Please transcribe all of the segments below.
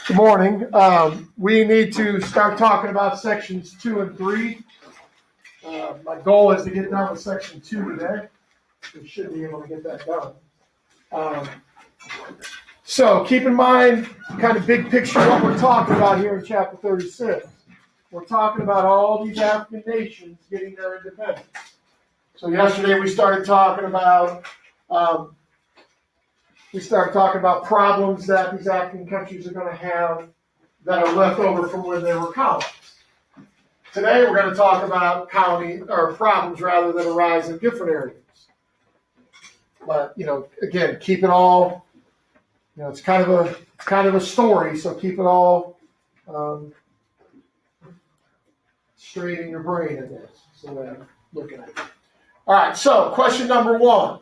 Good morning. We need to start talking about sections 2 and 3. My goal is to get done with section 2 today. We should be able to get that done. So keep in mind, kind of big picture, what we're talking about here in chapter 36. We're talking about all these African nations getting their independence. So yesterday we started talking about problems that these African countries are going to have that are left over from when they were colonies. Today we're going to talk about problems rather that arise in different areas. But again, keep it all. It's kind of a story, so keep it all straight in your brain, I guess. That's the way I'm looking at it. All right. So question number 1.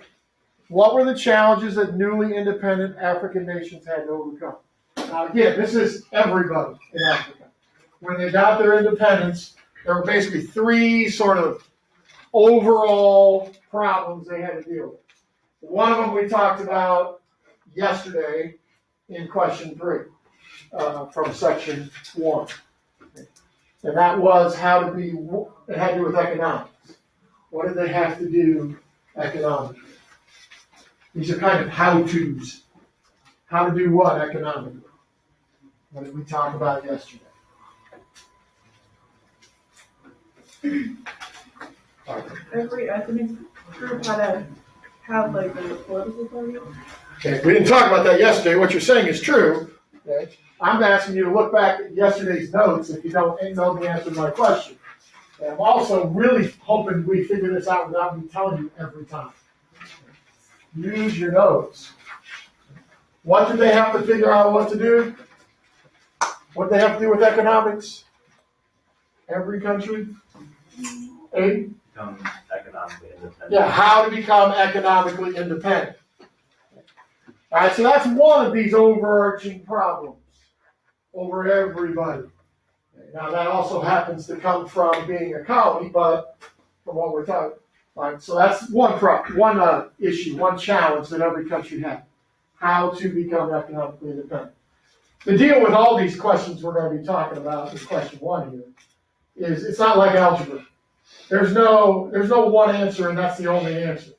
What were the challenges that newly independent African nations had to overcome? Now, again, this is everybody in Africa. When they got their independence, there were basically 3 sort of overall problems they had to deal with. One of them we talked about yesterday in question 3 from section 1. And that was it had to do with economics. What did they have to do economically? These are kind of how-tos. How to do what economically? What did we talk about yesterday? Every ethnic group had to have like a political party. Okay, we didn't talk about that yesterday. What you're saying is true. Okay. I'm asking you to look back at yesterday's notes if you don't know the answer to my question. And I'm also really hoping we figure this out without me telling you every time. Use your notes. What did they have to figure out what to do? What did they have to do with economics? Every country? Become economically independent. Yeah, how to become economically independent. All right, so that's one of these overarching problems over everybody. Now, that also happens to come from being a colony, but from what we're talking. All right, so that's one issue, one challenge that every country has. How to become economically independent. The deal with all these questions we're going to be talking about in question 1 here is it's not like algebra. There's no one answer and that's the only answer.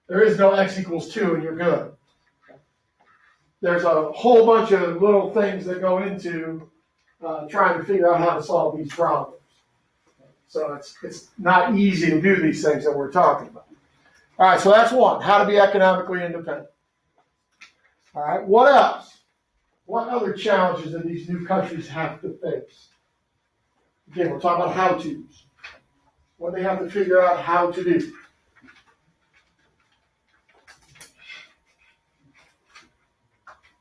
There is no x equals 2 and you're good. There's a whole bunch of little things that go into trying to figure out how to solve these problems. So it's not easy to do these things that we're talking about. All right, so that's 1, how to be economically independent. All right, what else? What other challenges do these new countries have to face? Again, we're talking about how-tos. What they have to figure out how to do.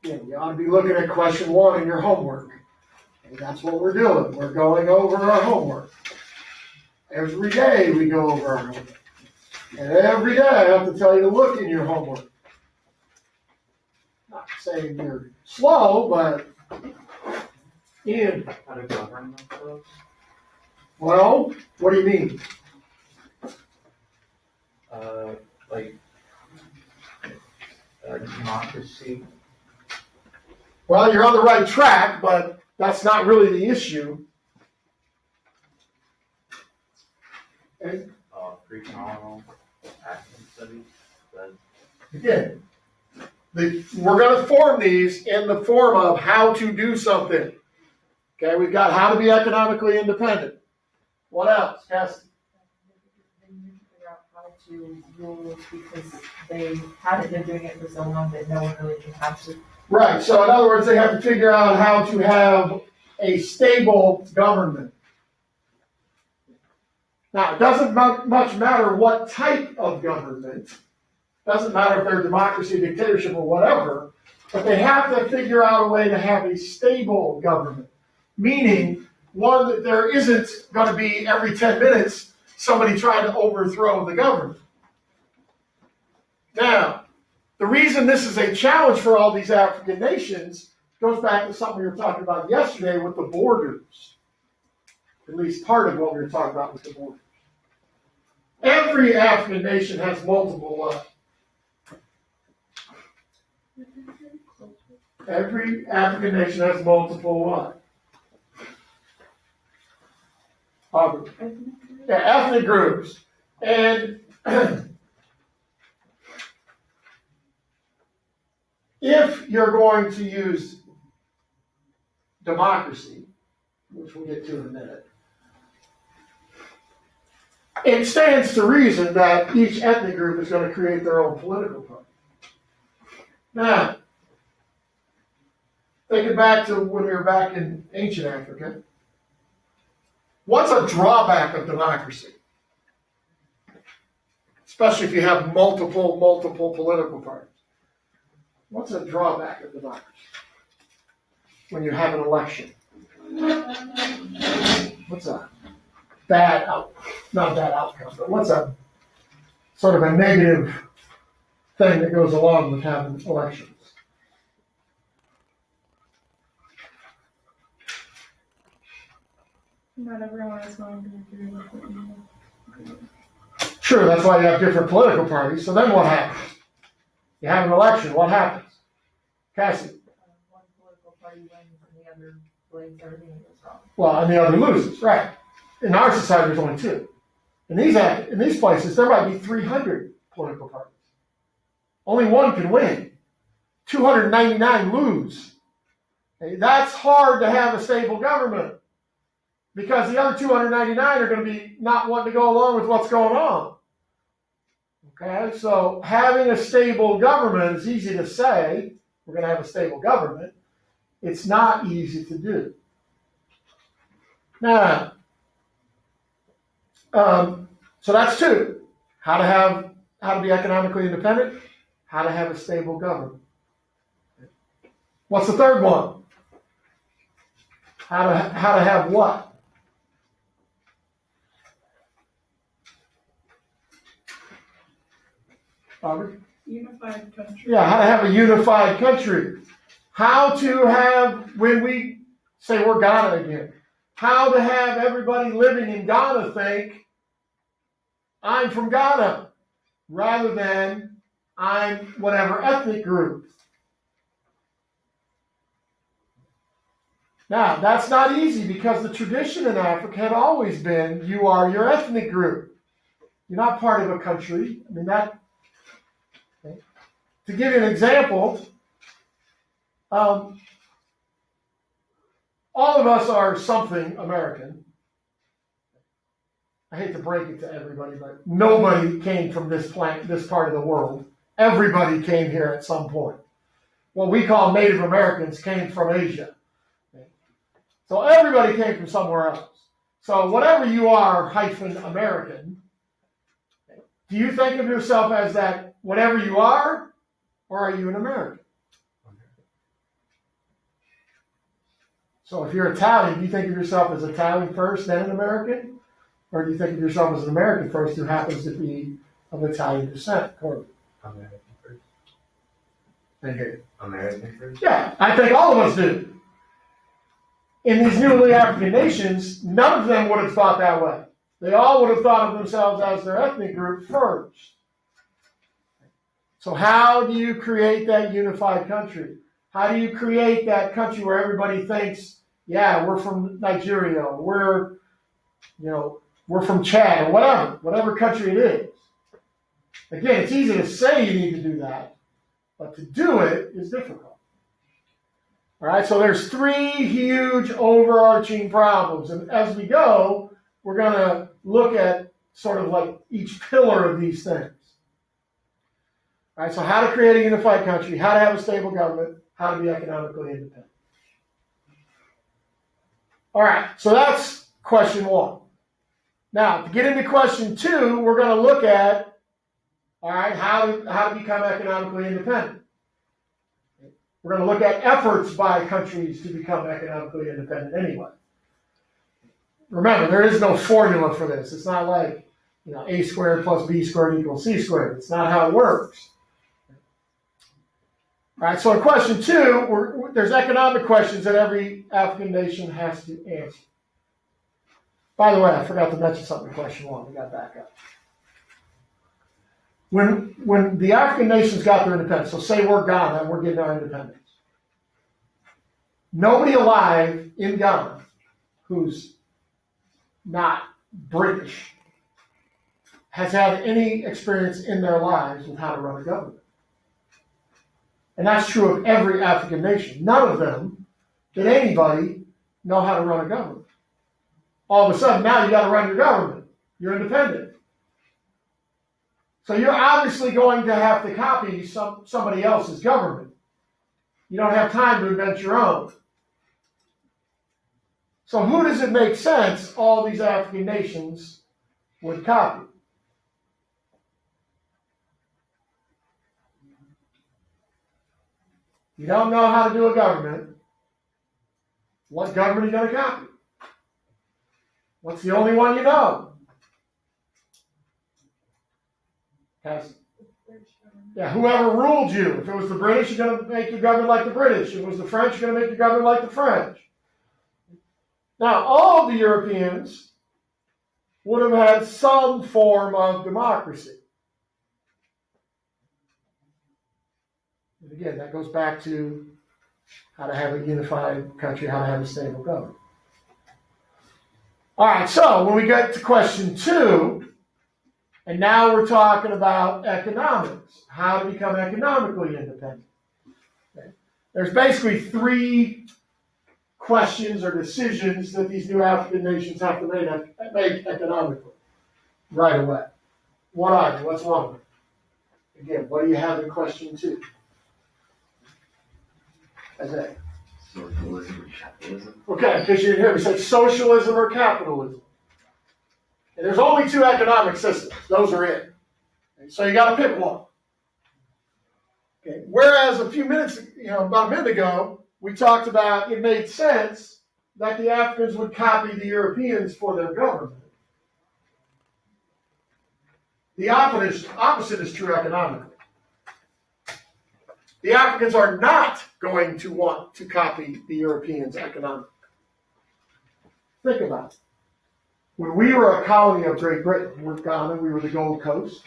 Again, you ought to be looking at question 1 in your homework. And that's what we're doing. We're going over our homework. Every day we go over our homework. And every day I have to tell you to look in your homework. Not saying you're slow, but in. How to govern themselves? Well, what do you mean? Democracy. Well, you're on the right track, but that's not really the issue. Okay? Pre-colonial African studies. Again, we're going to form these in the form of how to do something. Okay, we've got how to be economically independent. What else, Cassie? They need to figure out how to rule because they haven't been doing it for so long that no one really can have to. Right, so in other words, they have to figure out how to have a stable government. Now, it doesn't much matter what type of government. It doesn't matter if they're democracy, dictatorship, or whatever, but they have to figure out a way to have a stable government, meaning one that there isn't going to be every 10 minutes somebody trying to overthrow the government. Now, the reason this is a challenge for all these African nations goes back to something we were talking about yesterday with the borders. At least part of what we were talking about with the borders. Every African nation has multiple Every African nation has multiple what? Ethnic groups. And if you're going to use democracy, which we'll get to in a minute, it stands to reason that each ethnic group is going to create their own political party. Now, thinking back to when we were back in ancient Africa, what's a drawback of democracy? Especially if you have multiple political parties. What's a drawback of democracy? When you have an election. What's a not a bad outcome, but what's a sort of a negative thing that goes along with having elections? Not everyone is going to agree with what you do. Sure, that's why you have different political parties. So then what happens? You have an election, what happens? Cassie? One political party wins and the other blames everything that goes wrong. Well, and the other loses, right. In our society, there's only two. In these places, there might be 300 political parties. Only one can win. 299 lose. Okay, that's hard to have a stable government because the other 299 are going to be not wanting to go along with what's going on. Okay, so having a stable government is easy to say. We're going to have a stable government. It's not easy to do. Now, so that's two. How to be economically independent, how to have a stable government. What's the third one? How to have what? Robert? Unified country. Yeah, how to have a unified country. How to have, when we say we're Ghana again, how to have everybody living in Ghana think, I'm from Ghana, rather than I'm whatever ethnic group. Now, that's not easy because the tradition in Africa had always been you are your ethnic group. You're not part of a country. I mean, that. Okay. To give you an example, all of us are something American. I hate to break it to everybody, but nobody came from this part of the world. Everybody came here at some point. What we call Native Americans came from Asia. Okay. So everybody came from somewhere else. So whatever you are, American, do you think of yourself as that whatever you are, or are you an American? So if you're Italian, do you think of yourself as Italian first, then an American? Or do you think of yourself as an American first who happens to be of Italian descent? Or, American first. thank you. American first? Yeah, I think all of us do. In these newly African nations, none of them would have thought that way. They all would have thought of themselves as their ethnic group first. So how do you create that unified country? How do you create that country where everybody thinks, yeah, we're from Nigeria, we're from Chad, or whatever country it is. Again, it's easy to say you need to do that, but to do it is difficult. All right, so there's three huge overarching problems, and as we go, we're going to look at sort of like each pillar of these things. All right, so how to create a unified country, how to have a stable government, how to be economically independent. All right, so that's question one. Now, to get into question two, we're going to look at, all right, how to become economically independent. We're going to look at efforts by countries to become economically independent anyway. Remember, there is no formula for this. It's not like, A squared plus B squared equals C squared. It's not how it works. All right, so in question two, there's economic questions that every African nation has to answer. By the way, I forgot to mention something in question one. We got back up. When the African nations got their independence, so say we're Ghana and we're getting our independence. Nobody alive in Ghana who's not British has had any experience in their lives with how to run a government. And that's true of every African nation. None of them did anybody know how to run a government. All of a sudden, now you got to run your government. You're independent. So you're obviously going to have to copy somebody else's government. You don't have time to invent your own. So who does it make sense all these African nations would copy? You don't know how to do a government. What government are you going to copy? What's the only one you know? Yeah, whoever ruled you. If it was the British, you're going to make your government like the British. If it was the French, you're going to make your government like the French. Now, all of the Europeans would have had some form of democracy. And again, that goes back to how to have a unified country, how to have a stable government. All right, so when we get to question 2, and now we're talking about economics, how to become economically independent. Okay. There's basically 3 questions or decisions that these new African nations have to make economically right away. What are they? What's one of them? Again, what do you have in question 2? Isaiah. Socialism or capitalism? Okay, in case you didn't hear me, say socialism or capitalism. And there's only 2 economic systems. Those are it. Okay, so you got to pick one. Okay. Whereas about a minute ago, we talked about it made sense that the Africans would copy the Europeans for their government. The opposite is true economically. The Africans are not going to want to copy the Europeans economically. Think about it. When we were a colony of Great Britain, we were Ghana, we were the Gold Coast.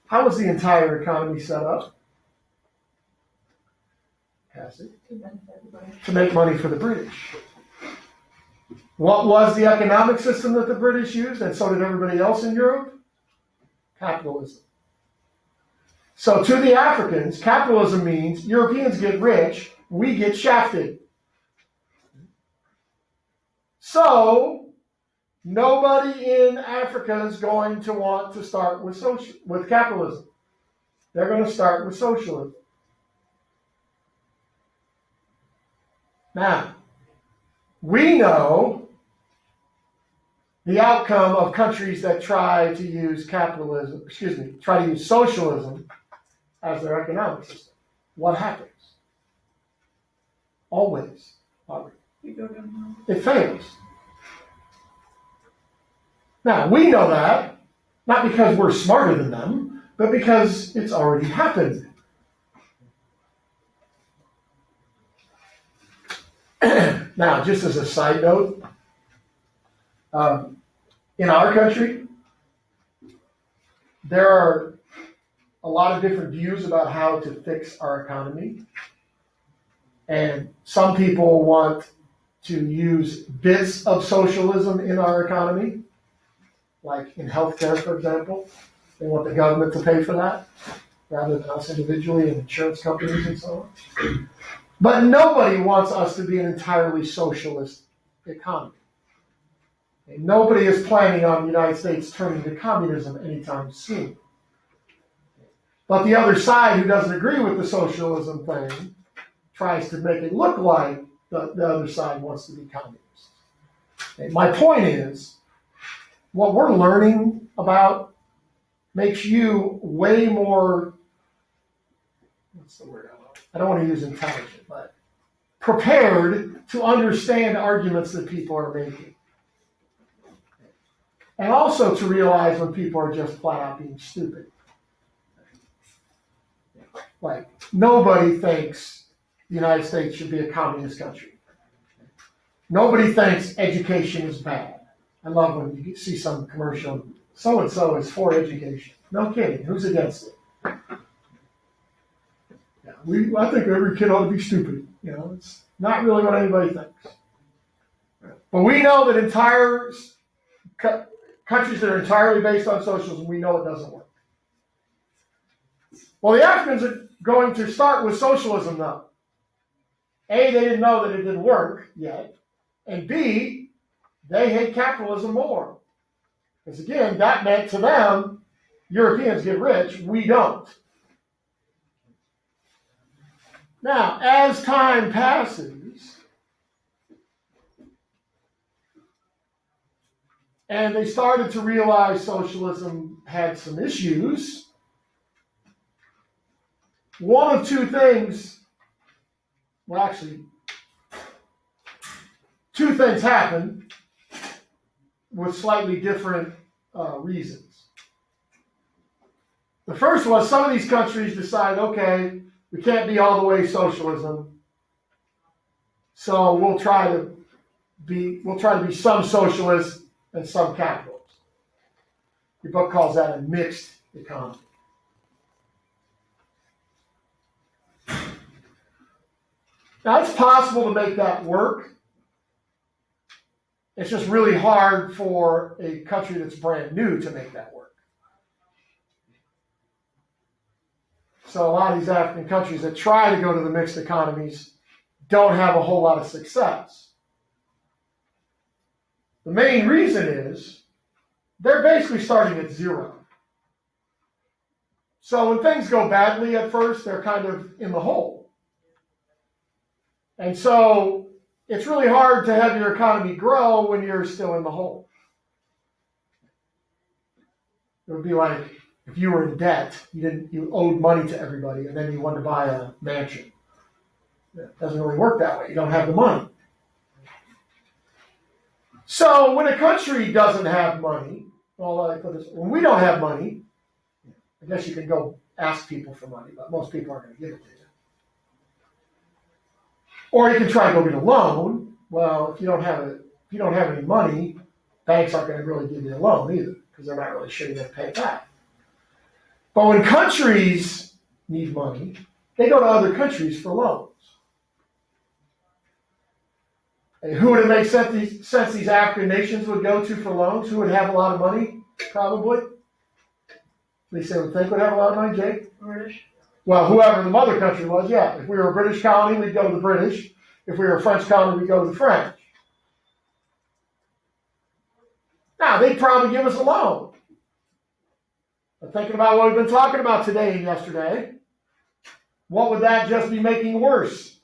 How was the entire economy set up? Cassie? To make money for the British. What was the economic system that the British used, and so did everybody else in Europe? Capitalism. So to the Africans, capitalism means Europeans get rich, we get shafted. So nobody in Africa is going to want to start with capitalism. They're going to start with socialism. Now, we know the outcome of countries that try to use socialism as their economic system. What happens? Always. It fails. Now, we know that, not because we're smarter than them, but because it's already happened. Now, just as a side note, in our country, there are a lot of different views about how to fix our economy. And some people want to use bits of socialism in our economy, like in healthcare, for example. They want the government to pay for that rather than us individually and insurance companies and so on. But nobody wants us to be an entirely socialist economy. And nobody is planning on the United States turning to communism anytime soon. But the other side, who doesn't agree with the socialism thing, tries to make it look like the other side wants to be communist. And my point is, what we're learning about makes you way more, what's the word I don't want to use intelligent, but prepared to understand arguments that people are making. And also to realize when people are just flat out being stupid. Like, nobody thinks the United States should be a communist country. Nobody thinks education is bad. I love when you see some commercial, so-and-so is for education. No kidding, who's against it? Yeah, I think every kid ought to be stupid, it's not really what anybody thinks. But we know that entire countries that are entirely based on socialism, we know it doesn't work. Well, the Africans are going to start with socialism though. A, they didn't know that it didn't work yet. And B, they hate capitalism more. Because again, that meant to them, Europeans get rich, we don't. Now, as time passes, and they started to realize socialism had some issues, one of two things, well, actually, two things happened with slightly different reasons. The first was some of these countries decided, okay, we can't be all the way socialism, so we'll try to be some socialists and some capitalists. Your book calls that a mixed economy. Now, it's possible to make that work. It's just really hard for a country that's brand new to make that work. So a lot of these African countries that try to go to the mixed economies don't have a whole lot of success. The main reason is they're basically starting at zero. So when things go badly at first, they're kind of in the hole. And so it's really hard to have your economy grow when you're still in the hole. It would be like if you were in debt, you owed money to everybody, and then you wanted to buy a mansion. It doesn't really work that way. You don't have the money. So when a country doesn't have money, when we don't have money, I guess you can go ask people for money, but most people aren't going to give it to you. Or you can try to go get a loan. Well, if you don't have any money, banks aren't going to really give you a loan either, because they're not really sure you're going to pay it back. But when countries need money, they go to other countries for loans. And who would it make sense these African nations would go to for loans? Who would have a lot of money? Probably. At least they would think would have a lot of money, Jake? British. Well, whoever the mother country was, yeah. If we were a British colony, we'd go to the British. If we were a French colony, we'd go to the French. Now, they'd probably give us a loan. But thinking about what we've been talking about today and yesterday, what would that just be making worse?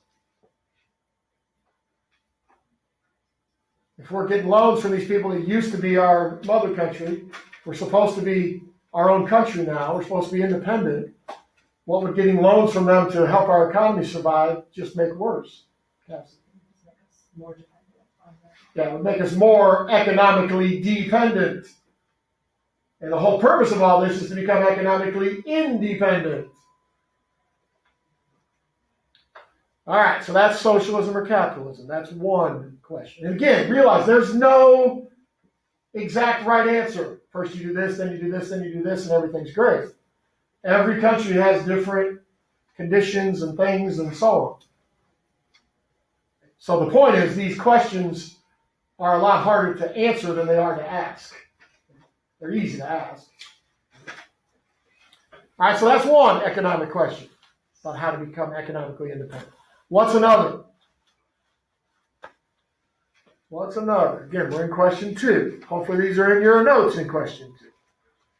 If we're getting loans from these people that used to be our mother country, we're supposed to be our own country now, we're supposed to be independent, what would getting loans from them to help our economy survive just make worse? Yes. More dependent on that. Yeah, it would make us more economically dependent. And the whole purpose of all this is to become economically independent. All right, so that's socialism or capitalism. That's one question. And again, realize there's no exact right answer. First you do this, then you do this, then you do this, and everything's great. Every country has different conditions and things and so on. So the point is, these questions are a lot harder to answer than they are to ask. They're easy to ask. All right, so that's one economic question about how to become economically independent. What's another? What's another? Again, we're in question 2. Hopefully these are in your notes in question 2.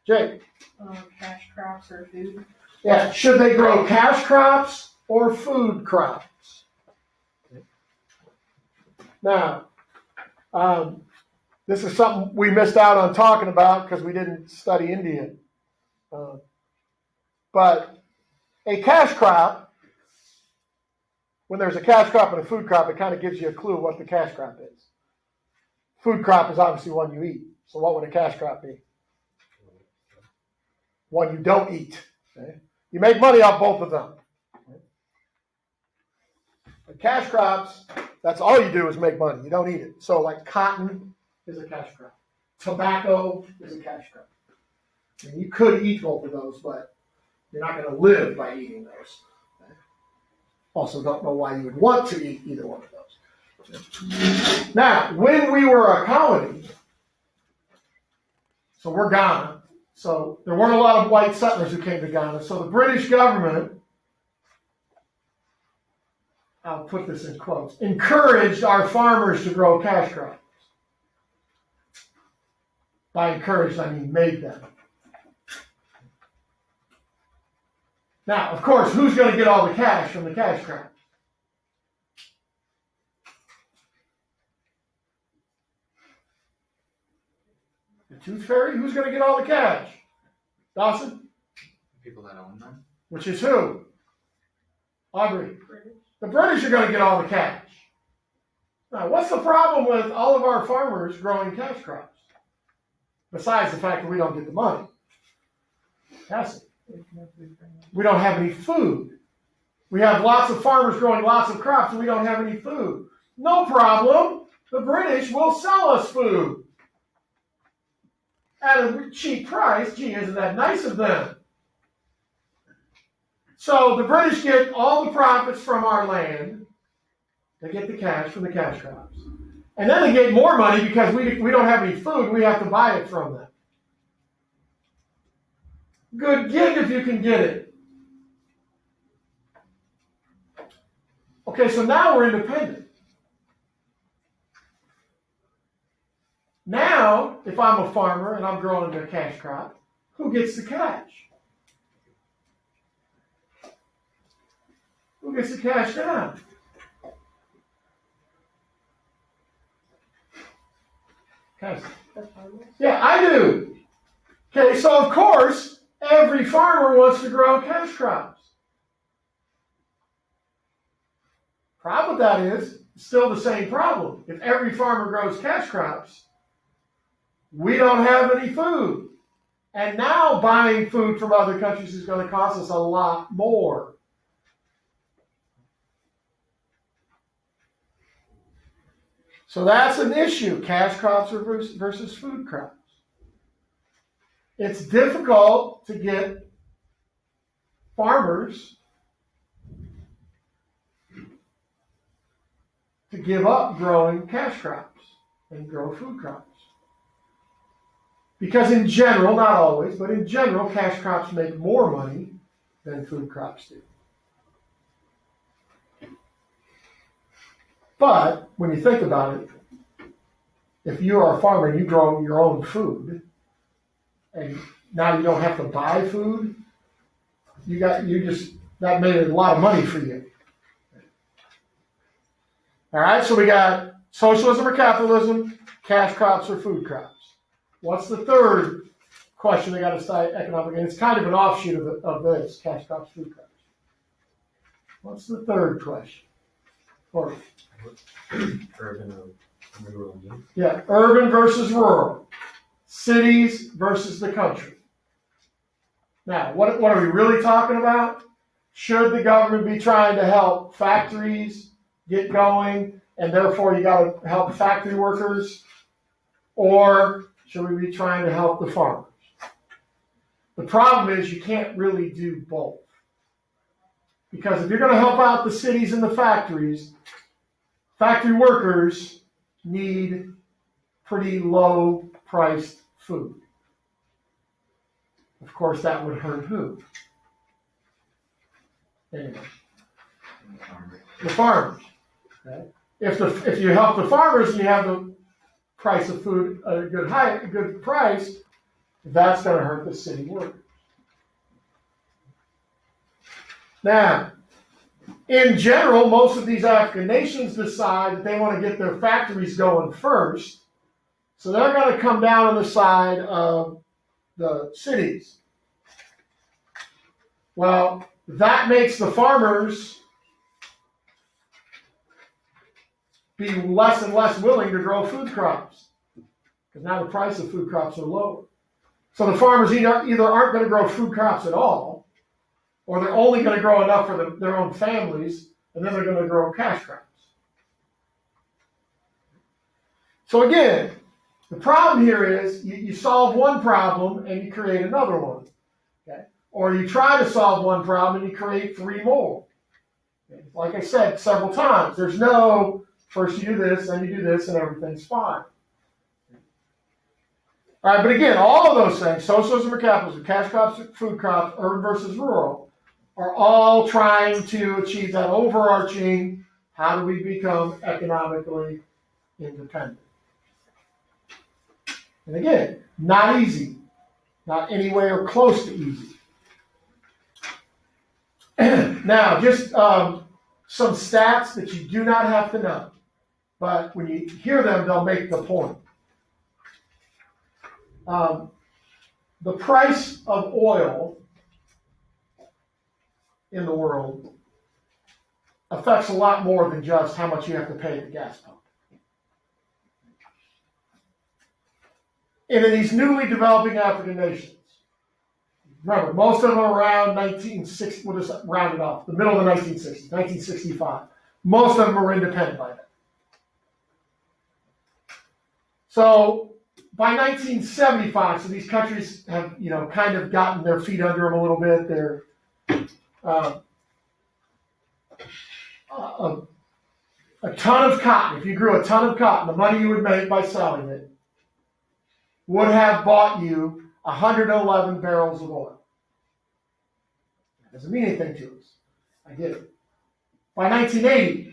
Jake? Cash crops or food. Yeah, should they grow cash crops or food crops? Now, this is something we missed out on talking about because we didn't study India. But a cash crop, when there's a cash crop and a food crop, it kind of gives you a clue what the cash crop is. Food crop is obviously one you eat. So what would a cash crop be? One you don't eat. Okay? You make money off both of them. Okay? But cash crops, that's all you do is make money. You don't eat it. So like cotton is a cash crop. Tobacco is a cash crop. I mean, you could eat both of those, but you're not going to live by eating those. Okay? Also don't know why you would want to eat either one of those. Now, when we were a colony, so we're Ghana, so there weren't a lot of white settlers who came to Ghana, so the British government, I'll put this in quotes, encouraged our farmers to grow cash crops. By encouraged, I mean made them. Now, of course, who's going to get all the cash from the cash crop? The Tooth Fairy? Who's going to get all the cash? Dawson? People that own them? Which is who? Aubrey. The British are going to get all the cash. Now, what's the problem with all of our farmers growing cash crops? Besides the fact that we don't get the money. That's it. We don't have any food. We have lots of farmers growing lots of crops and we don't have any food. No problem. The British will sell us food at a cheap price. Gee, isn't that nice of them? So the British get all the profits from our land. They get the cash from the cash crops. And then they get more money because we don't have any food. We have to buy it from them. Good gig if you can get it. Okay, so now we're independent. Now, if I'm a farmer and I'm growing a cash crop, who gets the cash? Who gets the cash now? Okay. Yeah, I do. Okay, so of course, every farmer wants to grow cash crops. Problem with that is, still the same problem. If every farmer grows cash crops, we don't have any food. And now buying food from other countries is going to cost us a lot more. So that's an issue, cash crops versus food crops. It's difficult to get farmers to give up growing cash crops and grow food crops. Because in general, not always, but in general, cash crops make more money than food crops do. But when you think about it, if you are a farmer and you grow your own food, and now you don't have to buy food, that made a lot of money for you. All right, so we got socialism or capitalism, cash crops or food crops. What's the third question they got to study economic? And it's kind of an offshoot of this, cash crops, food crops. What's the third question? Or Urban or rural. yeah, urban versus rural. Cities versus the country. Now, what are we really talking about? Should the government be trying to help factories get going, and therefore you got to help factory workers? Or should we be trying to help the farmers? The problem is you can't really do both. Because if you're going to help out the cities and the factories, factory workers need pretty low-priced food. Of course, that would hurt who? Anyway, the farmers. Okay? If you help the farmers and you have the price of food at a good price, that's going to hurt the city workers. Now, in general, most of these African nations decide that they want to get their factories going first, so they're going to come down on the side of the cities. Well, that makes the farmers be less and less willing to grow food crops, because now the price of food crops are lower. So the farmers either aren't going to grow food crops at all, or they're only going to grow enough for their own families, and then they're going to grow cash crops. So again, the problem here is you solve one problem and you create another one. Okay? Or you try to solve one problem and you create three more. Like I said several times, there's no first you do this, then you do this, and everything's fine. All right, but again, all of those things, socialism or capitalism, cash crops, food crops, urban versus rural, are all trying to achieve that overarching, how do we become economically independent? And again, not easy, not anywhere close to easy. Now, just some stats that you do not have to know, but when you hear them, they'll make the point. The price of oil in the world affects a lot more than just how much you have to pay at the gas pump. And in these newly developing African nations, remember, most of them are around 1960, we'll just round it off, the middle of the 1960s, 1965. Most of them are independent by then. So by 1975, so these countries have, kind of gotten their feet under them a little bit. They're a ton of cotton. If you grew a ton of cotton, the money you would make by selling it would have bought you 111 barrels of oil. That doesn't mean anything to us. I get it. By 1980,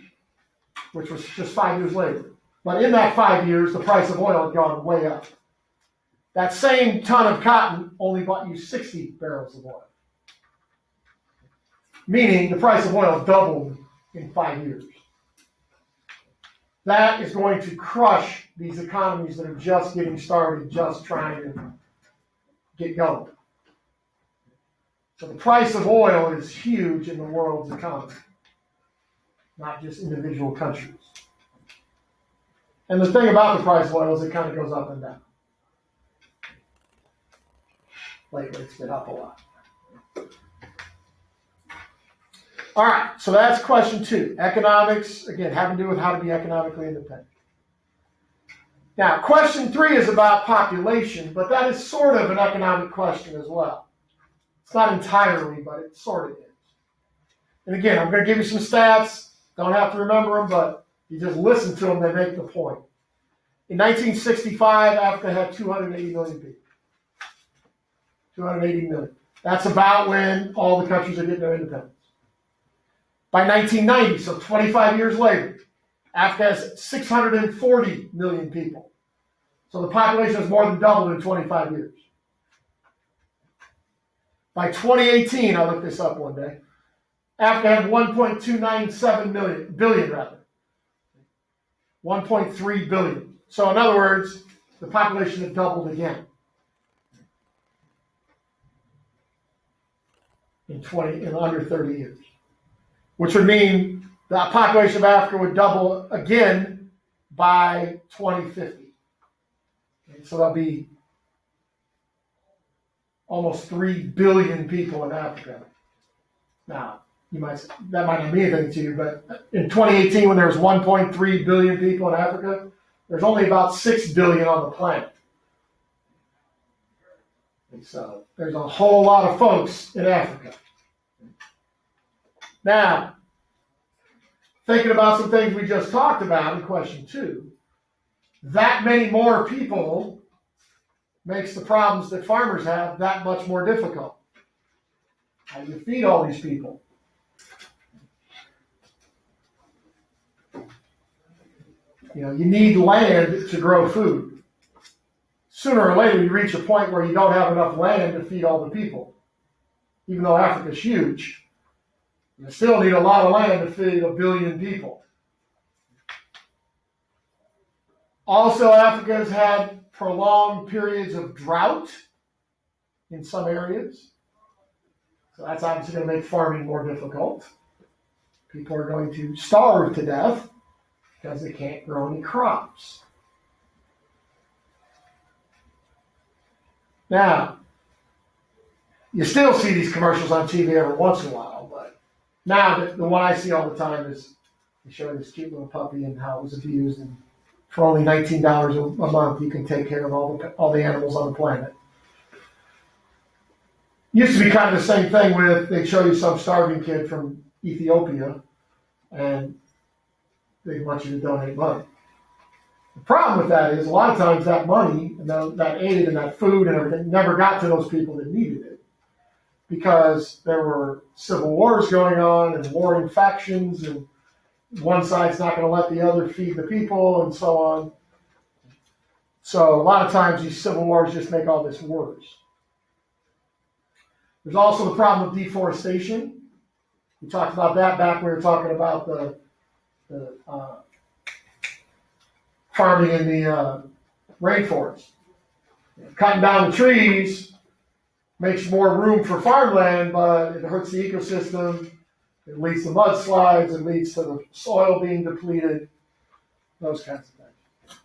which was just 5 years later, but in that 5 years, the price of oil had gone way up. That same ton of cotton only bought you 60 barrels of oil. Meaning the price of oil doubled in 5 years. That is going to crush these economies that are just getting started, just trying to get going. So the price of oil is huge in the world's economy, not just individual countries. And the thing about the price of oil is it kind of goes up and down. Lately, it's been up a lot. All right, so that's question 2. Economics, again, having to do with how to be economically independent. Now, question 3 is about population, but that is sort of an economic question as well. It's not entirely, but it sort of is. And again, I'm going to give you some stats. Don't have to remember them, but you just listen to them, they make the point. In 1965, Africa had 280 million people. 280 million. That's about when all the countries are getting their independence. By 1990, so 25 years later, Africa has 640 million people. So the population has more than doubled in 25 years. By 2018, I looked this up one day, Africa had 1.297 billion. 1.3 billion. So in other words, the population had doubled again in under 30 years. Which would mean the population of Africa would double again by 2050. And so there'll be almost 3 billion people in Africa. Now, that might not mean anything to you, but in 2018, when there was 1.3 billion people in Africa, there's only about 6 billion on the planet. And so there's a whole lot of folks in Africa. Now, thinking about some things we just talked about in question 2, that many more people makes the problems that farmers have that much more difficult. How do you feed all these people? You need land to grow food. Sooner or later, you reach a point where you don't have enough land to feed all the people. Even though Africa's huge, you still need a lot of land to feed 1 billion people. Also, Africa has had prolonged periods of drought in some areas. So that's obviously going to make farming more difficult. People are going to starve to death because they can't grow any crops. Now, you still see these commercials on TV every once in a while, but now the one I see all the time is they show this cute little puppy and how it was abused, and for only $19 a month you can take care of all the animals on the planet. Used to be kind of the same thing with, they show you some starving kid from Ethiopia and they want you to donate money. The problem with that is a lot of times that money and that aid and that food and everything never got to those people that needed it because there were civil wars going on and warring factions, and one side's not going to let the other feed the people and so on. So a lot of times these civil wars just make all this worse. There's also the problem of deforestation. We talked about that back when we were talking about the farming in the rainforest. Cutting down the trees makes more room for farmland, but it hurts the ecosystem. It leads to mudslides. It leads to the soil being depleted. Those kinds of things.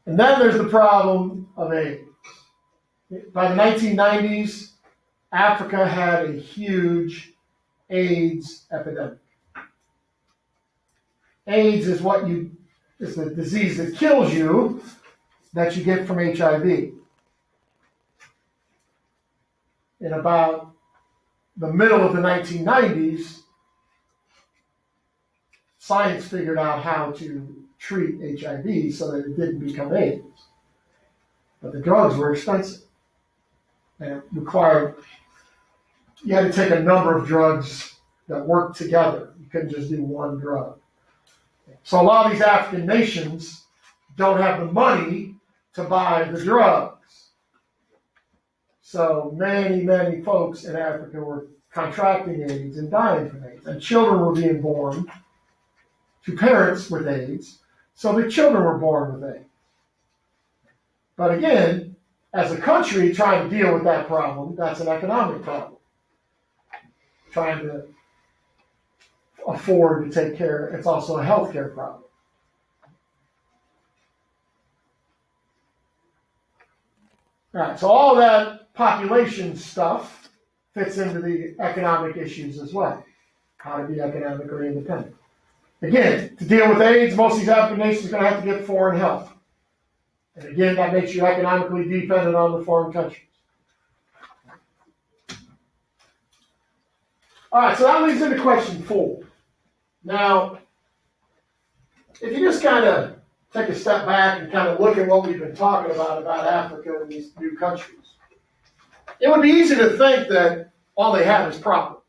And then there's the problem of AIDS. By the 1990s, Africa had a huge AIDS epidemic. AIDS is the disease that kills you that you get from HIV. In about the middle of the 1990s, science figured out how to treat HIV so that it didn't become AIDS. But the drugs were expensive. And it required, you had to take a number of drugs that worked together. You couldn't just do one drug. So a lot of these African nations don't have the money to buy the drugs. So many, many folks in Africa were contracting AIDS and dying from AIDS. And children were being born to parents with AIDS. So the children were born with AIDS. But again, as a country trying to deal with that problem, that's an economic problem. Trying to afford to take care, it's also a healthcare problem. All right, so all that population stuff fits into the economic issues as well. How to be economically independent. Again, to deal with AIDS, most of these African nations are going to have to get foreign help. And again, that makes you economically dependent on the foreign countries. All right, so that leads into question 4. Now, if you just kind of take a step back and kind of look at what we've been talking about Africa and these new countries, it would be easy to think that all they have is problems.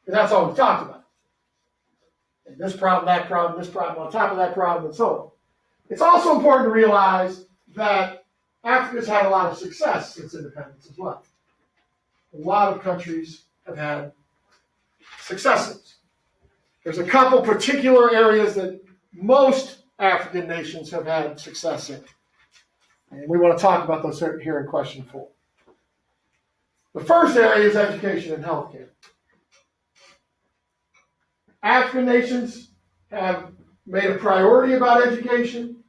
Because that's all we talked about. And this problem, this problem, on top of that problem, and so on. It's also important to realize that Africa's had a lot of success since independence as well. A lot of countries have had successes. There's a couple particular areas that most African nations have had success in. And we want to talk about those here in question 4. The first area is education and healthcare. African nations have made a priority about education,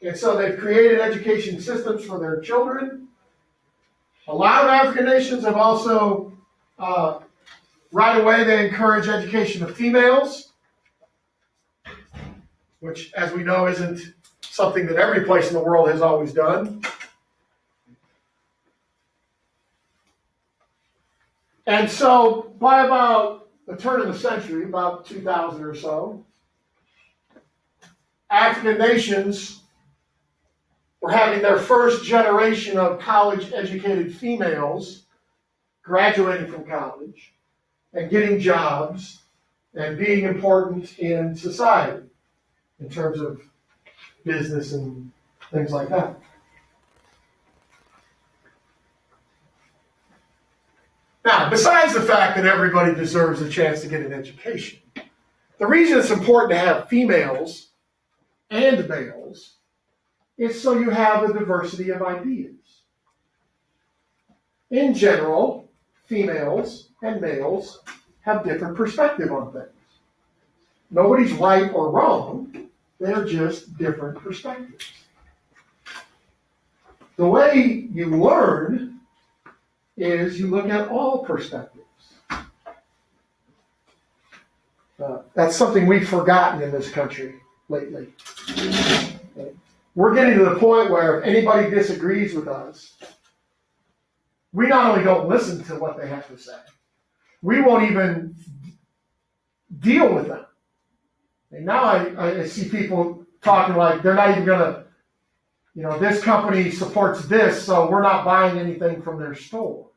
and so they've created education systems for their children. A lot of African nations have also, right away, they encourage education of females, which, as we know, isn't something that every place in the world has always done. And so, by about the turn of the century, about 2000 or so, African nations were having their first generation of college-educated females graduating from college and getting jobs and being important in society in terms of business and things like that. Now, besides the fact that everybody deserves a chance to get an education, the reason it's important to have females and males is so you have a diversity of ideas. In general, females and males have different perspective on things. Nobody's right or wrong, they're just different perspectives. The way you learn is you look at all perspectives. That's something we've forgotten in this country lately. We're getting to the point where if anybody disagrees with us, we not only don't listen to what they have to say, we won't even deal with them. And now I see people talking like they're not even gonna, this company supports this, so we're not buying anything from their store.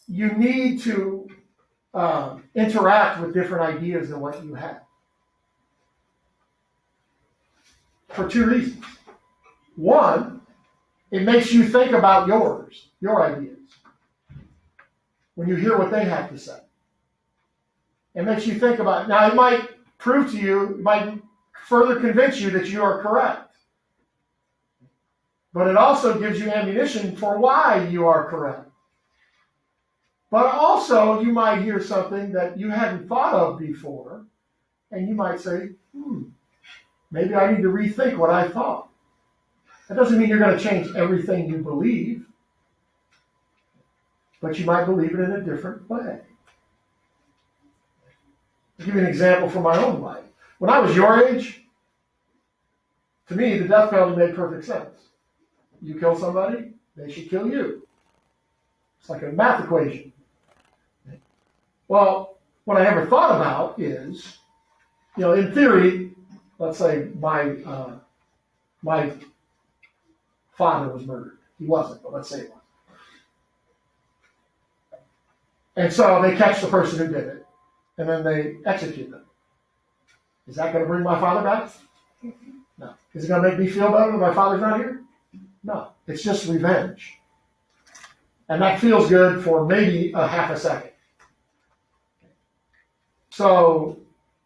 You need to interact with different ideas than what you have. For two reasons. One, it makes you think about your ideas. When you hear what they have to say. It makes you think about it. Now, it might prove to you, it might further convince you that you are correct. But it also gives you ammunition for why you are correct. But also, you might hear something that you hadn't thought of before, and you might say, maybe I need to rethink what I thought. That doesn't mean you're going to change everything you believe, but you might believe it in a different way. I'll give you an example from my own life. When I was your age, to me, the death penalty made perfect sense. You kill somebody, they should kill you. It's like a math equation. Well, what I never thought about is, in theory, let's say my father was murdered. He wasn't, but let's say it was. And so they catch the person who did it, and then they execute them. Is that going to bring my father back? No. Is it going to make me feel better that my father's not here? No. It's just revenge. And that feels good for maybe a half a second. So,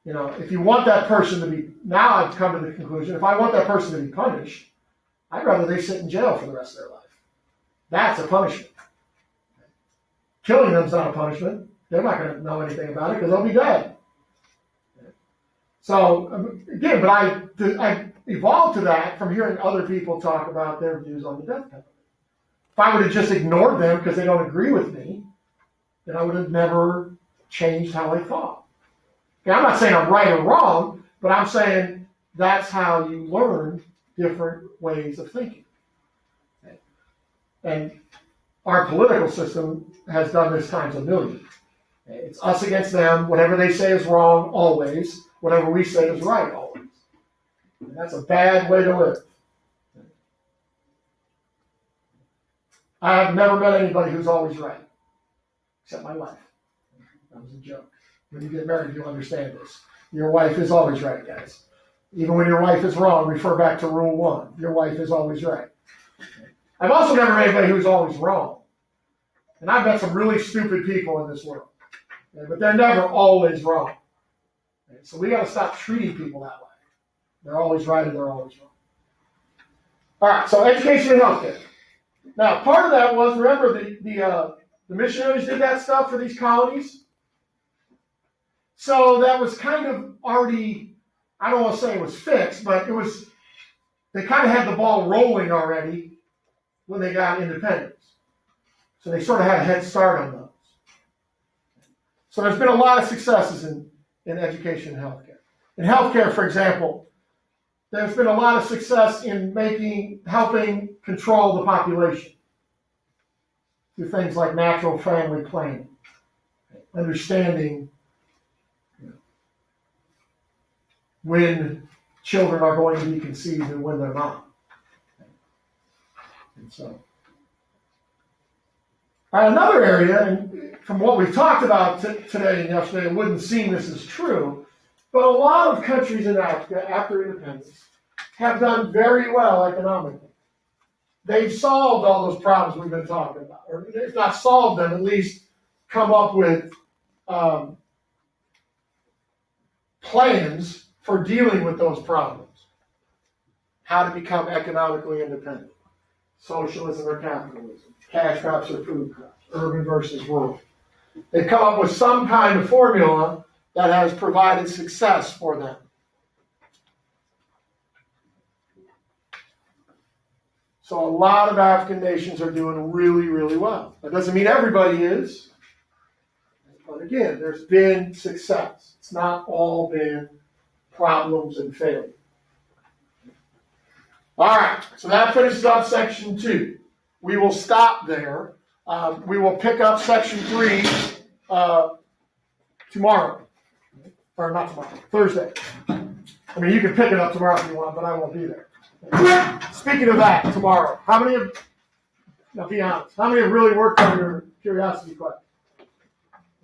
if you want that person to be, now I've come to the conclusion, if I want that person to be punished, I'd rather they sit in jail for the rest of their life. That's a punishment. Killing them is not a punishment. They're not going to know anything about it because they'll be dead. So, again, but I evolved to that from hearing other people talk about their views on the death penalty. If I would have just ignored them because they don't agree with me, then I would have never changed how I thought. Okay, I'm not saying I'm right or wrong, but I'm saying that's how you learn different ways of thinking. Okay. And our political system has done this times a million. Okay. It's us against them. Whatever they say is wrong, always. Whatever we say is right, always. And that's a bad way to live. Okay. I have never met anybody who's always right, except my wife. That was a joke. When you get married, you'll understand this. Your wife is always right, guys. Even when your wife is wrong, refer back to rule 1. Your wife is always right. I've also never met anybody who's always wrong. And I've met some really stupid people in this world. But they're never always wrong. So we got to stop treating people that way. They're always right and they're always wrong. All right, so education and healthcare. Now, part of that was, remember, the missionaries did that stuff for these colonies? So that was kind of already, I don't want to say it was fixed, but they kind of had the ball rolling already when they got independence. So they sort of had a head start on those. So there's been a lot of successes in education and healthcare. In healthcare, for example, there's been a lot of success in helping control the population through things like natural family planning, understanding when children are going to be conceived and when they're not. And so, another area, and from what we've talked about today and yesterday, it wouldn't seem this is true, but a lot of countries in Africa, after independence, have done very well economically. They've solved all those problems we've been talking about, or if not solved them, at least come up with plans for dealing with those problems. How to become economically independent. Socialism or capitalism. Cash crops or food crops. Urban versus rural. They've come up with some kind of formula that has provided success for them. So a lot of African nations are doing really, really well. That doesn't mean everybody is. But again, there's been success. It's not all been problems and failure. All right, so that finishes up section 2. We will stop there. We will pick up section 3 tomorrow. Or not tomorrow, Thursday. I mean, you can pick it up tomorrow if you want, but I won't be there. Speaking of that, tomorrow, now be honest, how many have really worked on your curiosity quest?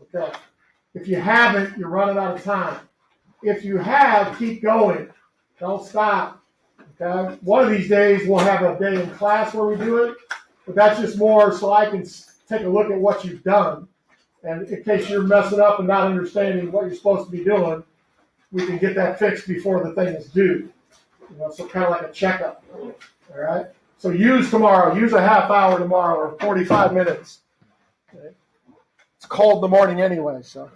Okay. If you haven't, you're running out of time. If you have, keep going. Don't stop. Okay. One of these days we'll have a day in class where we do it, but that's just more so I can take a look at what you've done. And in case you're messing up and not understanding what you're supposed to be doing, we can get that fixed before the thing is due. So kind of like a checkup. All right. So use tomorrow. Use a half hour tomorrow or 45 minutes. Okay. It's cold in the morning anyway, so.